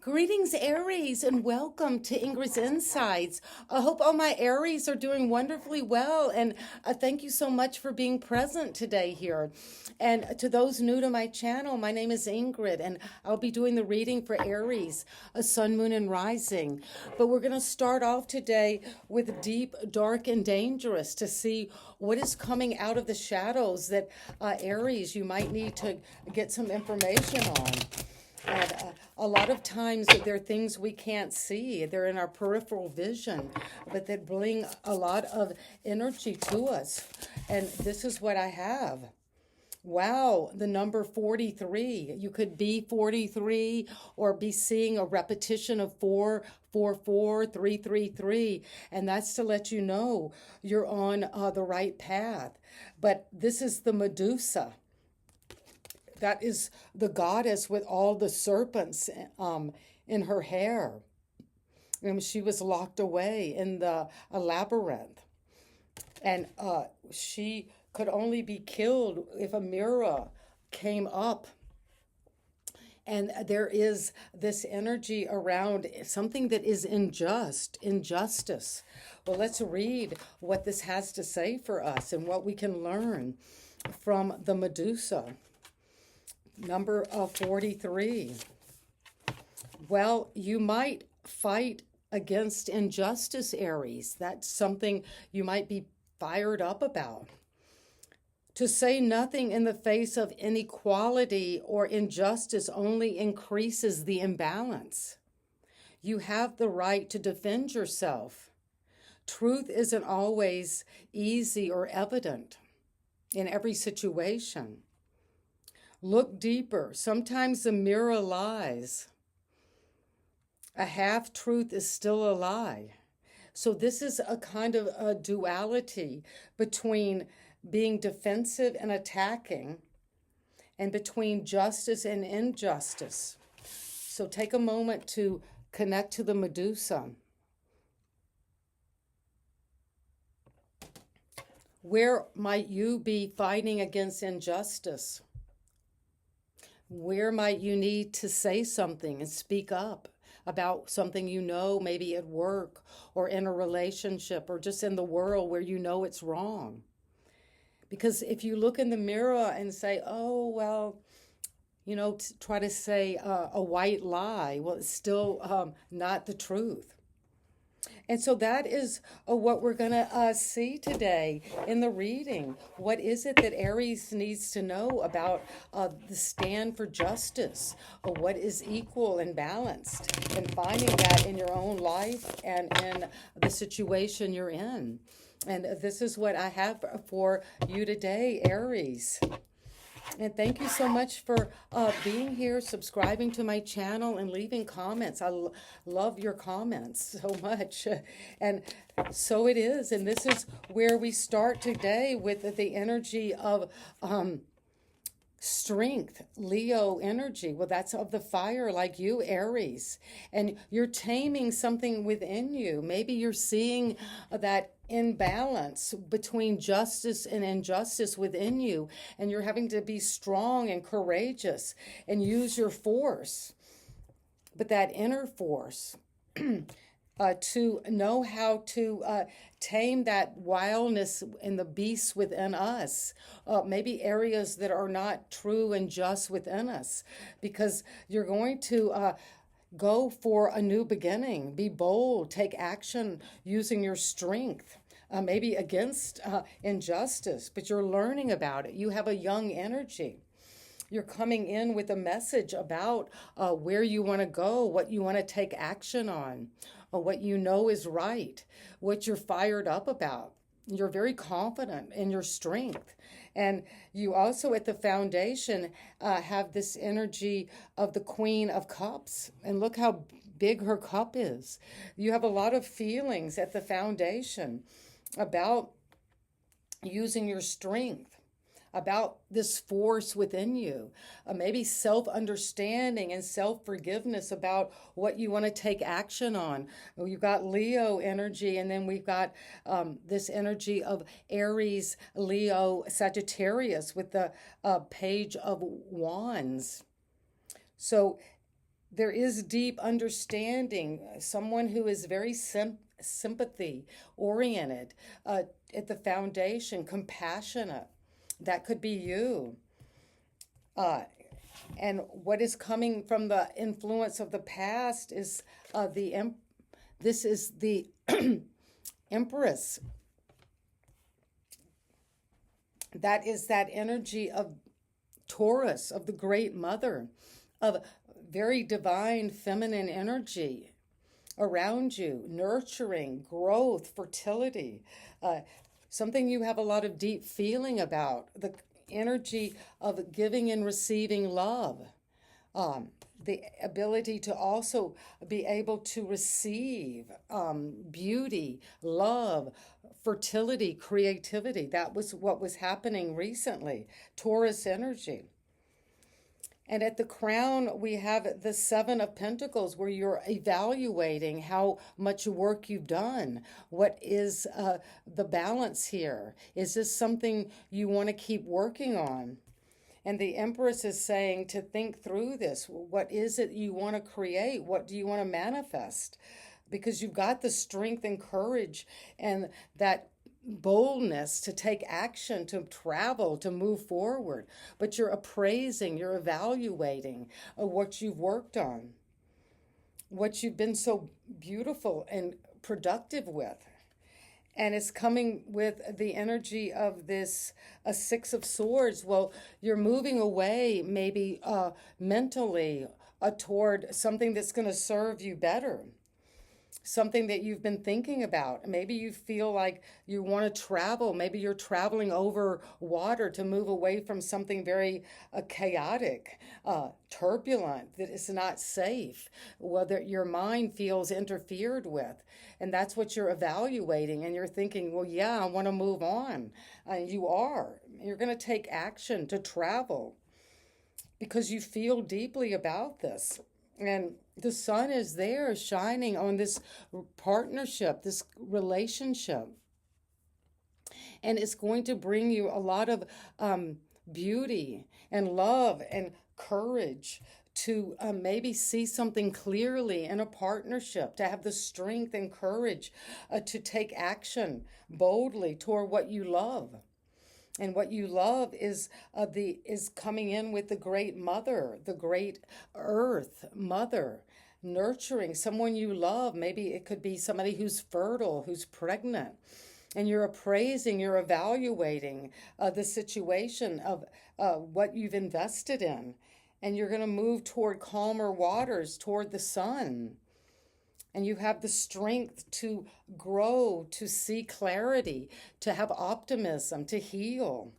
Greetings, Aries, and welcome to Ingrid's Insights. I hope all my Aries are doing wonderfully well, and thank you so much for being present today here. And to those new to my channel, my name is Ingrid, and I'll be doing the reading for Aries, a sun, moon, and rising. But we're going to start off today with deep, dark, and dangerous to see what is coming out of the shadows that Aries, you might need to get some information on. And a lot of times there are things we can't see. They're in our peripheral vision, but that bring a lot of energy to us. And this is what I have. Wow, the number 43. You could be 43 or be seeing a repetition of 444, 333. And that's to let you know you're on the right path. But this is the Medusa. That is the goddess with all the serpents in her hair. And she was locked away in the labyrinth. And she could only be killed if a mirror came up. And there is this energy around something that is injustice. Well, let's read what this has to say for us and what we can learn from the Medusa. Number 43. Well, you might fight against injustice, Aries. That's something you might be fired up about. To say nothing in the face of inequality or injustice only increases the imbalance. You have the right to defend yourself. Truth isn't always easy or evident in every situation. Look deeper. Sometimes the mirror lies. A half-truth is still a lie. So this is a kind of a duality between being defensive and attacking, and between justice and injustice. So take a moment to connect to the Medusa. Where might you be fighting against injustice? Where might you need to say something and speak up about something you know, maybe at work or in a relationship or just in the world where you know it's wrong? Because if you look in the mirror and say, oh, well, try to say a white lie, well, it's still not the truth. And so that is what we're going to see today in the reading. What is it that Aries needs to know about the stand for justice? What is equal and balanced? And finding that in your own life and in the situation you're in. And this is what I have for you today, Aries. And thank you so much for being here, subscribing to my channel, and leaving comments. I love your comments so much. And so it is. And this is where we start today with the energy of strength, Leo energy. Well, that's of the fire, like you, Aries. And you're taming something within you. Maybe you're seeing that imbalance between justice and injustice within you, and you're having to be strong and courageous and use your force, but that inner force to know how to tame that wildness and the beasts within us, maybe areas that are not true and just within us, because you're going to go for a new beginning. Be bold, take action using your strength. Maybe against injustice, but you're learning about it. You have a young energy. You're coming in with a message about where you want to go, what you want to take action on, what you know is right, what you're fired up about. You're very confident in your strength. And you also, at the foundation, have this energy of the Queen of Cups. And look how big her cup is. You have a lot of feelings at the foundation about using your strength, about this force within you, maybe self-understanding and self-forgiveness about what you want to take action on. You've got Leo energy, and then we've got this energy of Aries, Leo, Sagittarius with the Page of Wands. So there is deep understanding, someone who is very sympathy oriented, at the foundation, compassionate. That could be you. Uh, and what is coming from the influence of the past is this is the Empress. That is that energy of Taurus, of the Great Mother, of very divine feminine energy around you, nurturing, growth, fertility, uh, something you have a lot of deep feeling about, the energy of giving and receiving love, the ability to also be able to receive beauty, love, fertility, creativity. That was what was happening recently. Taurus energy. And at the crown, we have the Seven of Pentacles, where you're evaluating how much work you've done. What is the balance here? Is this something you want to keep working on? And the Empress is saying to think through this. What is it you want to create? What do you want to manifest? Because you've got the strength and courage and that boldness to take action, to travel, to move forward. But you're appraising, you're evaluating what you've worked on, what you've been so beautiful and productive with. And it's coming with the energy of this Six of Swords. Well, you're moving away maybe mentally toward something that's going to serve you better, something that you've been thinking about. Maybe you feel like you want to travel. Maybe you're traveling over water to move away from something very chaotic, turbulent, that is not safe, whether your mind feels interfered with. And that's what you're evaluating. And you're thinking, well, yeah, I want to move on. You are. You're going to take action to travel because you feel deeply about this. And the sun is there shining on this partnership, this relationship. And it's going to bring you a lot of beauty and love and courage to maybe see something clearly in a partnership, to have the strength and courage to take action boldly toward what you love. And what you love is coming in with the Great Mother, the Great Earth Mother, nurturing someone you love. Maybe it could be somebody who's fertile, who's pregnant, and you're appraising, you're evaluating the situation of what you've invested in, and you're going to move toward calmer waters, toward the sun. And you have the strength to grow, to see clarity, to have optimism, to heal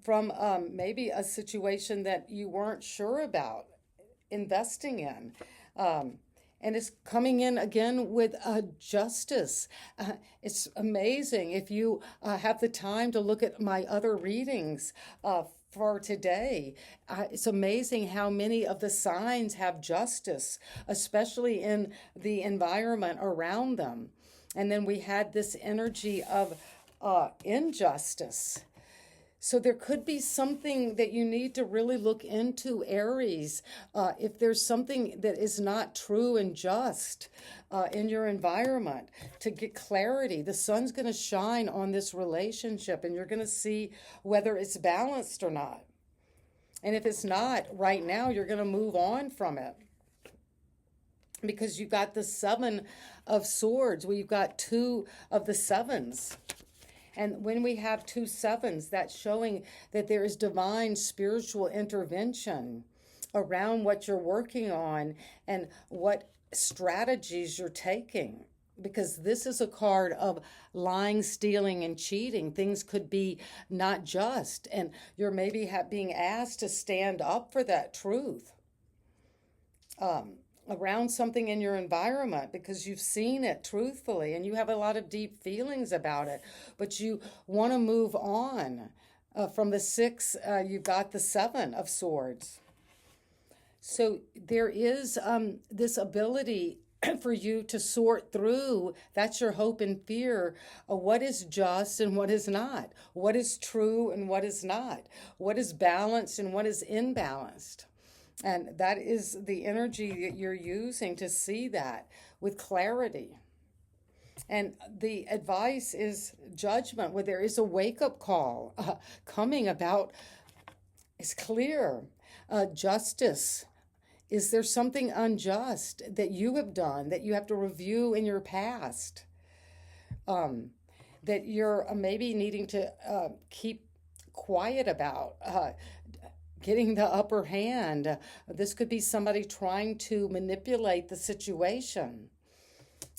from maybe a situation that you weren't sure about investing in. And it's coming in again with justice. It's amazing. If you have the time to look at my other readings for today, it's amazing how many of the signs have justice, especially in the environment around them. And then we had this energy of injustice. So there could be something that you need to really look into, Aries. If there's something that is not true and just in your environment, to get clarity. The sun's going to shine on this relationship, and you're going to see whether it's balanced or not. And if it's not right now, you're going to move on from it. Because you've got the Seven of Swords. Well, you've got two of the sevens. And when we have two sevens, that's showing that there is divine spiritual intervention around what you're working on and what strategies you're taking. Because this is a card of lying, stealing, and cheating. Things could be not just, and you're maybe being asked to stand up for that truth. Around something in your environment because you've seen it truthfully and you have a lot of deep feelings about it, but you want to move on. From the six, you've got the Seven of Swords. So there is this ability for you to sort through, that's your hope and fear, what is just and what is not, what is true and what is not, what is balanced and what is imbalanced. And that is the energy that you're using to see that with clarity. And the advice is judgment, where there is a wake up call coming about, is clear. Justice. Is there something unjust that you have done that you have to review in your past? Um, that you're maybe needing to keep quiet about, getting the upper hand. This could be somebody trying to manipulate the situation.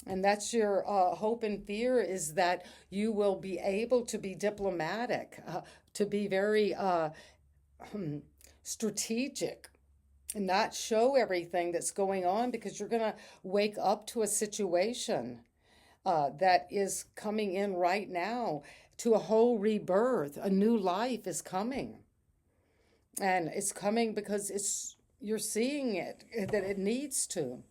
And that's your hope and fear, is that you will be able to be diplomatic, to be very strategic, and not show everything that's going on, because you're going to wake up to a situation that is coming in right now, to a whole rebirth. A new life is coming. And it's coming because you're seeing it, that it needs to.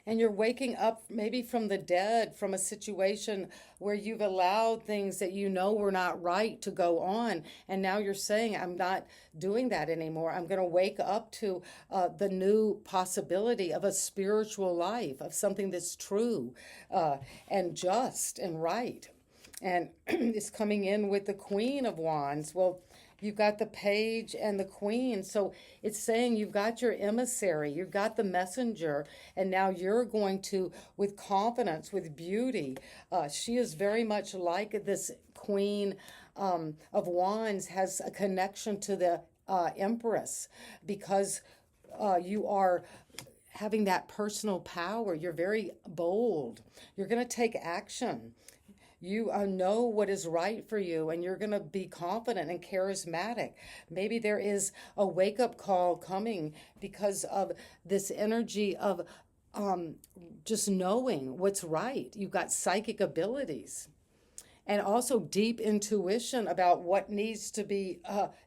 And you're waking up maybe from the dead, from a situation where you've allowed things that you know were not right to go on. And now you're saying, I'm not doing that anymore. I'm going to wake up to the new possibility of a spiritual life, of something that's true and just and right. And it's coming in with the Queen of Wands. Well, you've got the page and the queen. So it's saying you've got your emissary, you've got the messenger, and now you're going to, with confidence, with beauty. She is very much like this queen of wands, has a connection to the empress, because you are having that personal power. You're very bold. You're going to take action. You know what is right for you, and you're going to be confident and charismatic. Maybe there is a wake up call coming because of this energy of just knowing what's right. You've got psychic abilities, and also deep intuition about what needs to be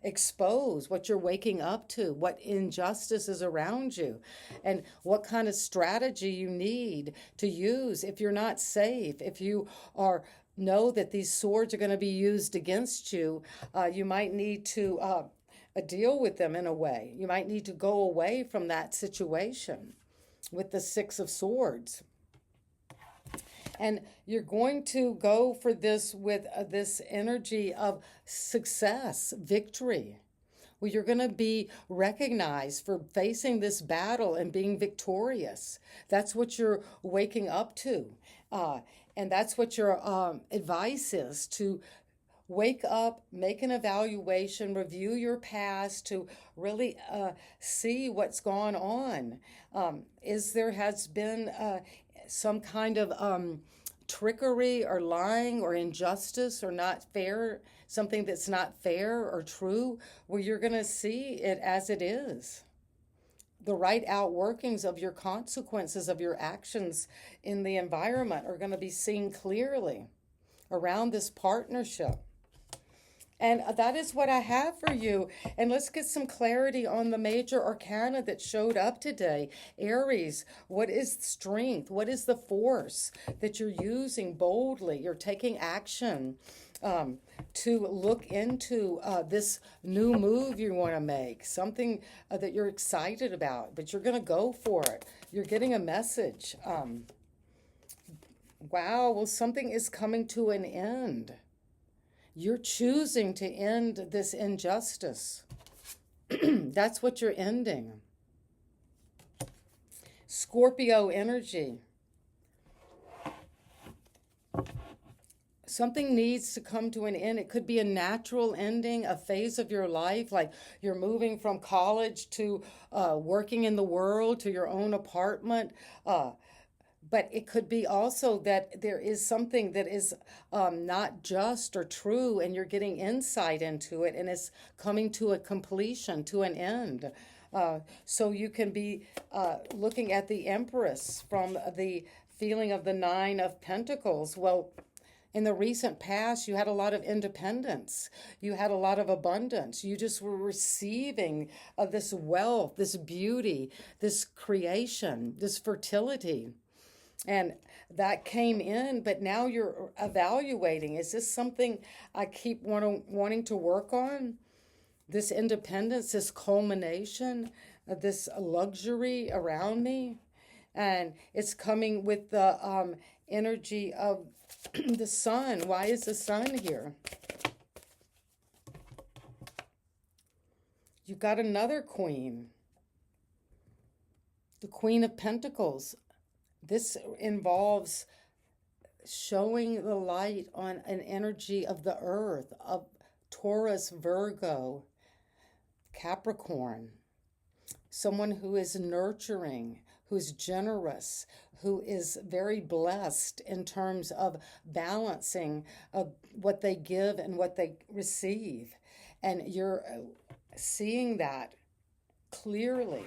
exposed, what you're waking up to, what injustice is around you, and what kind of strategy you need to use if you're not safe, if you are know that these swords are going to be used against you. You might need to deal with them in a way. You might need to go away from that situation with the Six of Swords. And you're going to go for this with this energy of success, victory, where you're going to be recognized for facing this battle and being victorious. That's what you're waking up to. And that's what your advice is, to wake up, make an evaluation, review your past, to really see what's gone on. Is there has been some kind of trickery or lying or injustice or not fair, something that's not fair or true, where you're going to see it as it is. The right outworkings of your consequences of your actions in the environment are going to be seen clearly around this partnership. And that is what I have for you. And let's get some clarity on the major arcana that showed up today. Aries, what is strength? What is the force that you're using boldly? You're taking action to look into this new move you want to make, something that you're excited about, but you're going to go for it. You're getting a message. Wow, well, something is coming to an end. You're choosing to end this injustice. That's what you're ending. Scorpio energy. Something needs to come to an end. It could be a natural ending, a phase of your life, like you're moving from college to working in the world, to your own apartment. But it could be also that there is something that is not just or true, and you're getting insight into it, and it's coming to a completion, to an end. So you can be looking at the Empress from the feeling of the Nine of Pentacles. Well, in the recent past, you had a lot of independence. You had a lot of abundance. You just were receiving this wealth, this beauty, this creation, this fertility. And that came in, but now you're evaluating. Is this something I keep wanting to work on? this independence, this culmination, this luxury around me. And it's coming with the energy of the sun. Why is the sun here? You've got another queen, the Queen of Pentacles. This involves showing the light on an energy of the earth, of Taurus, Virgo, Capricorn. Someone who is nurturing, who's generous, who is very blessed in terms of balancing what they give and what they receive. And you're seeing that clearly.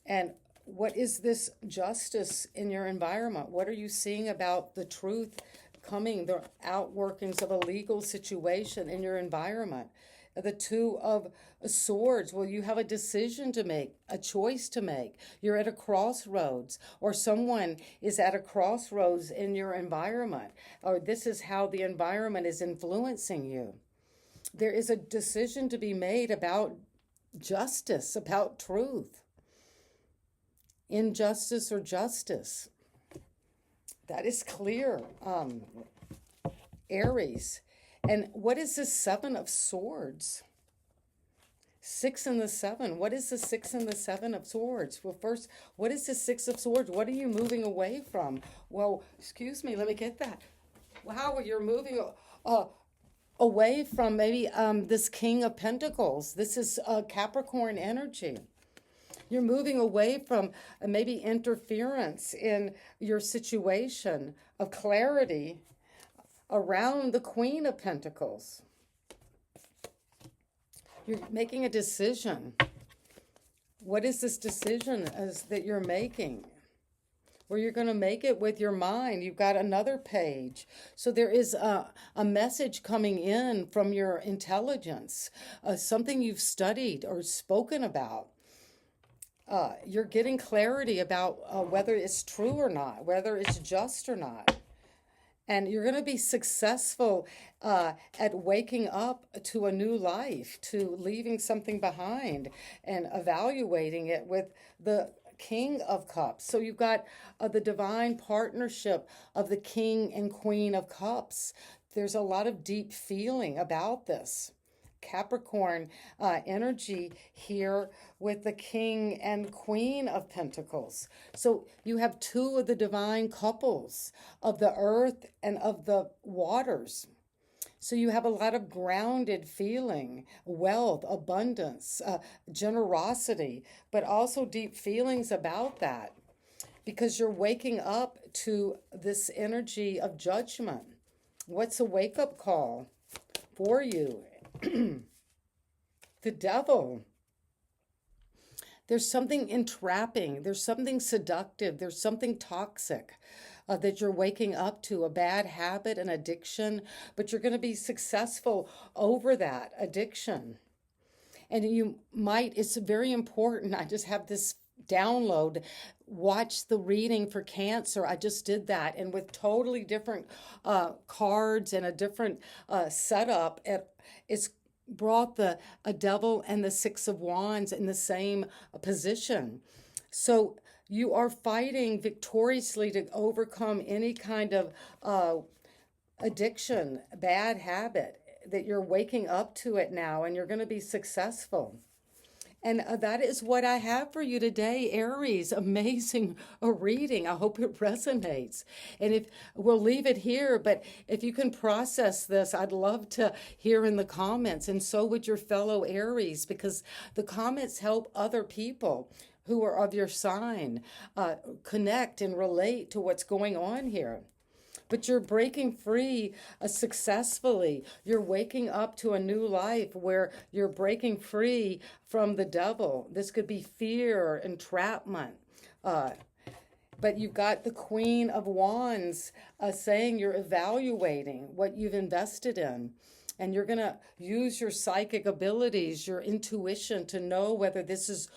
And what is this justice in your environment? What are you seeing about the truth coming, the outworkings of a legal situation in your environment? The Two of Swords. Well, you have a decision to make, a choice to make. You're at a crossroads, or someone is at a crossroads in your environment, or this is how the environment is influencing you. There is a decision to be made about justice, about truth. Injustice or justice. That is clear. Aries. And what is the Seven of Swords? 6 and the 7. What is the 6 and the 7 of Swords? Well, first, what is the 6 of Swords? What are you moving away from? Well, excuse me, let me get that. Wow, you're moving away from maybe this King of Pentacles. This is Capricorn energy. You're moving away from maybe interference in your situation, of clarity around the Queen of Pentacles. You're making a decision. What is this decision that you're making? Well, you're going to make it with your mind. You've got another page. So there is a message coming in from your intelligence, something you've studied or spoken about. You're getting clarity about whether it's true or not, whether it's just or not. And you're going to be successful at waking up to a new life, to leaving something behind and evaluating it with the King of Cups. So you've got the divine partnership of the King and Queen of Cups. There's a lot of deep feeling about this. Capricorn energy here with the King and Queen of Pentacles. So you have two of the divine couples of the earth and of the waters. So you have a lot of grounded feeling, wealth, abundance, generosity, but also deep feelings about that because you're waking up to this energy of judgment. What's a wake-up call for you? The Devil. There's something entrapping. There's something seductive. There's something toxic that you're waking up to, a bad habit, an addiction, but you're going to be successful over that addiction. And it's very important. I just have this download. Watch the reading for Cancer. I just did that, and with totally different cards and a different setup, it's brought a Devil and the 6 of Wands in the same position. So you are fighting victoriously to overcome any kind of addiction, bad habit, that you're waking up to it now, and you're going to be successful. And that is what I have for you today, Aries. Amazing reading. I hope it resonates. And if we'll leave it here, but if you can process this, I'd love to hear in the comments, and so would your fellow Aries, because the comments help other people who are of your sign connect and relate to what's going on here. But you're breaking free successfully. You're waking up to a new life where you're breaking free from the devil. This could be fear, entrapment. But you've got the Queen of Wands saying you're evaluating what you've invested in. And you're going to use your psychic abilities, your intuition to know whether this is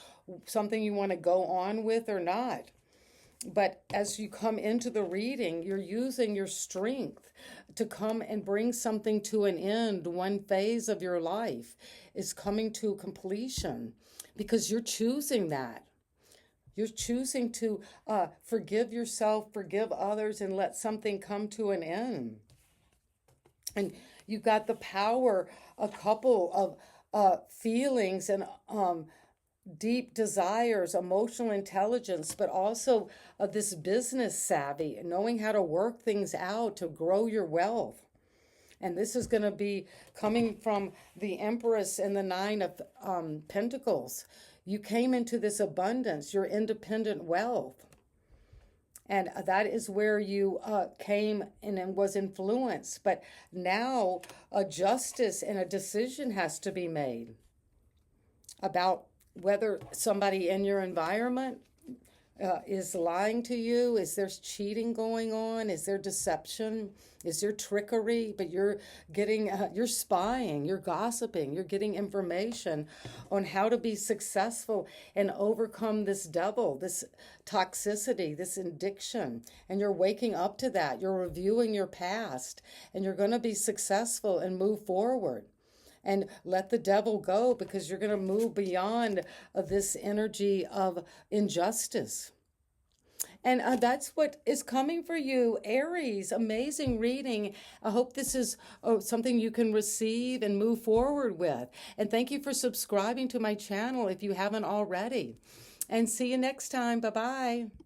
something you want to go on with or not. But as you come into the reading, you're using your strength to come and bring something to an end. One phase of your life is coming to completion because you're choosing that. You're choosing to forgive yourself, forgive others, and let something come to an end. And you got the power, a couple of feelings and deep desires, emotional intelligence, but also this business savvy, knowing how to work things out to grow your wealth. And this is going to be coming from the Empress and the Nine of Pentacles. You came into this abundance, your independent wealth. And that is where you came and was influenced. But now a justice and a decision has to be made about whether somebody in your environment is lying to you. Is there cheating going on? Is there deception? Is there trickery? But you're getting, you're spying, you're gossiping, you're getting information on how to be successful and overcome this devil, this toxicity, this addiction. And you're waking up to that. You're reviewing your past, and you're going to be successful and move forward. And let the devil go, because you're going to move beyond this energy of injustice. And that's what is coming for you, Aries. Amazing reading. I hope this is something you can receive and move forward with. And thank you for subscribing to my channel if you haven't already. And see you next time. Bye-bye.